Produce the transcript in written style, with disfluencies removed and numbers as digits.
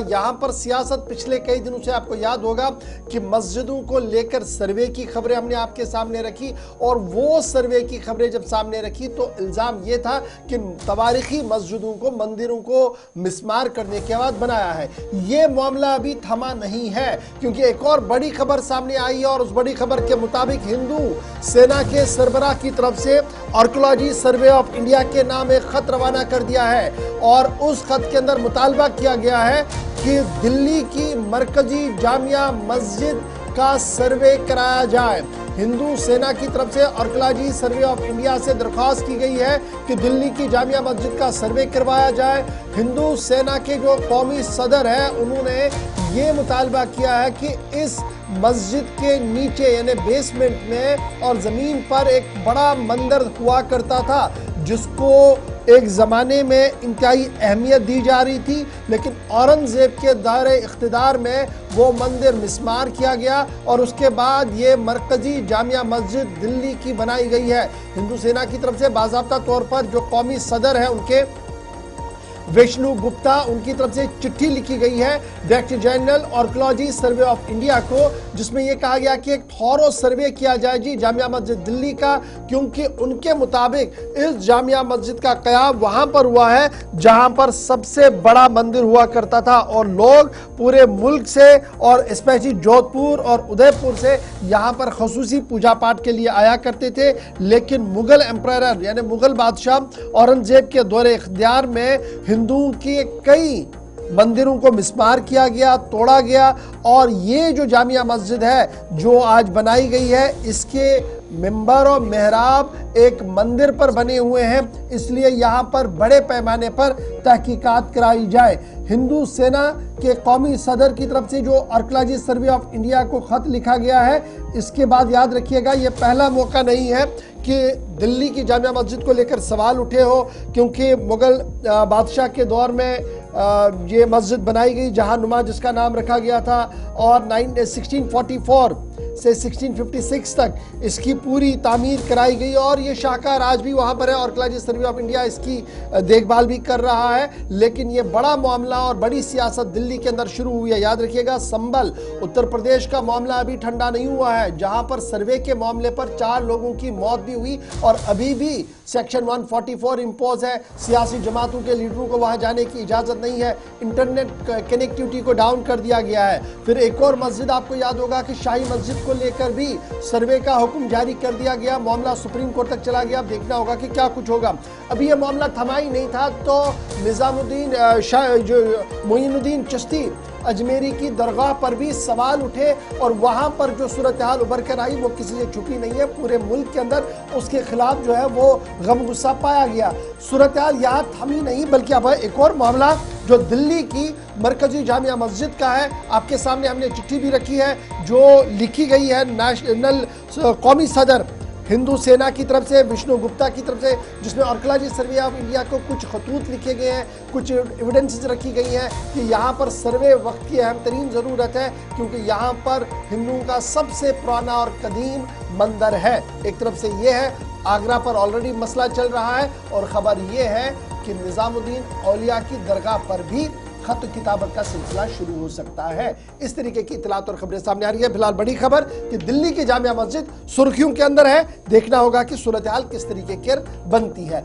यहाँ पर सियासत पिछले कई दिनों से आपको याद होगा कि मस्जिदों को लेकर सर्वे की खबरें हमने आपके सामने रखी, और वो सर्वे की खबरें जब सामने रखी तो इल्ज़ाम ये था कि तवारीखी मस्जिदों को, मंदिरों को मिसमार करने के बाद बनाया है। ये मामला अभी थमा नहीं है, क्योंकि एक और बड़ी खबर सामने आई है, और उस बड़ी खबर के मुताबिक हिंदू सेना के सरबराह की तरफ से आर्कियोलॉजी सर्वे ऑफ इंडिया के नाम एक खत रवाना कर दिया है, और उस खत के अंदर मुतालबा किया गया है कि दिल्ली की मरकजी जामिया मस्जिद का सर्वे कराया जाए। हिंदू सेना की तरफ से आर्कियोलॉजी सर्वे ऑफ इंडिया से दरख्वास्त की गई है कि दिल्ली की जामिया मस्जिद का सर्वे करवाया जाए। हिंदू सेना के जो कौमी सदर है उन्होंने ये मुतालबा किया है कि इस मस्जिद के नीचे यानी बेसमेंट में और ज़मीन पर एक बड़ा मंदिर हुआ करता था, जिसको एक ज़माने में इंतहाई अहमियत दी जा रही थी, लेकिन औरंगज़ेब के दायरे इख्तिदार में वो मंदिर मिसमार किया गया और उसके बाद ये मरकज़ी जामिया मस्जिद दिल्ली की बनाई गई है। हिंदू सेना की तरफ से बाज़ाब्ता तौर पर जो कौमी सदर है उनके विष्णु गुप्ता, उनकी तरफ से चिट्ठी लिखी गई है director general archaeology survey of India को, जिसमें यह कहा गया कि एक थॉरो सर्वे किया जाए जी जामिया मस्जिद दिल्ली का, क्योंकि उनके मुताबिक इस जामिया मस्जिद का क़याम वहां पर हुआ है जहां पर सबसे बड़ा मंदिर हुआ करता था, और लोग पूरे मुल्क से और स्पेशली जोधपुर और उदयपुर से यहां पर खसूसी पूजा पाठ के लिए आया करते थे। लेकिन मुगल एम्परर यानी मुगल बादशाह औरंगजेब के दौरे इख्तियार में हिंदुओं के कई मंदिरों को मिसमार किया गया, तोड़ा गया, और ये जो जामिया मस्जिद है जो आज बनाई गई है इसके मिंबर और मेहराब एक मंदिर पर बने हुए हैं, इसलिए यहाँ पर बड़े पैमाने पर तहकीकात कराई जाए। हिंदू सेना के कौमी सदर की तरफ से जो आर्कियोलॉजी सर्वे ऑफ इंडिया को खत लिखा गया है, इसके बाद याद रखिएगा ये पहला मौका नहीं है कि दिल्ली की जामिया मस्जिद को लेकर सवाल उठे हो, क्योंकि मुगल बादशाह के दौर में ये मस्जिद बनाई गई जहां जिसका नाम रखा गया था, और 1644 से 1656 तक इसकी पूरी तामीर कराई गई, और ये शाहकार आज भी वहाँ पर है। आर्कियोलॉजी सर्वे ऑफ इंडिया इसकी देखभाल भी कर रहा है। लेकिन ये बड़ा मामला और बड़ी सियासत दिल्ली के अंदर शुरू हुई है। याद रखिएगा, संभल उत्तर प्रदेश का मामला अभी ठंडा नहीं हुआ है, जहाँ पर सर्वे के मामले पर 4 लोगों की मौत भी हुई, और अभी भी सेक्शन 144 इम्पोज है। सियासी जमातों के लीडरों को वहाँ जाने की इजाज़त नहीं है। इंटरनेट कनेक्टिविटी को डाउन कर दिया गया है। फिर एक और मस्जिद आपको याद होगा कि शाही मस्जिद को लेकर भी सर्वे का हुक्म जारी कर दिया गया। मामला सुप्रीम कोर्ट तक चला गया। अब देखना होगा कि क्या कुछ होगा। अभी ये मामला थमा ही नहीं था तो निजामुद्दीन जो मोइनुद्दीन चिश्ती अजमेरी की दरगाह पर भी सवाल उठे, और वहां पर जो सूरत हाल उभर कर आई वो किसी से छुपी नहीं है। पूरे मुल्क के अंदर उसके खिलाफ जो है वो गम गुस्सा पाया गया। सूरत हाल यहाँ थमी नहीं, बल्कि अब एक और मामला जो दिल्ली की मरकजी जामिया मस्जिद का है। आपके सामने हमने चिट्ठी भी रखी है जो लिखी गई है नेशनल कौमी सदर हिंदू सेना की तरफ से, विष्णु गुप्ता की तरफ से, जिसमें आर्कियोलॉजी सर्वे ऑफ इंडिया को कुछ खतूत लिखे गए हैं, कुछ एविडेंसेस रखी गई हैं कि यहाँ पर सर्वे वक्त की अहम तरीन ज़रूरत है, क्योंकि यहाँ पर हिंदुओं का सबसे पुराना और कदीम मंदिर है। एक तरफ से ये है, आगरा पर ऑलरेडी मसला चल रहा है, और ख़बर ये है कि निज़ामुद्दीन औलिया की दरगाह पर भी खत किताबत का सिलसिला शुरू हो सकता है। इस तरीके की इतलात और खबरें सामने आ रही है। फिलहाल बड़ी खबर कि दिल्ली की जामिया मस्जिद सुर्खियों के अंदर है। देखना होगा कि सूरत हाल किस तरीके की बनती है।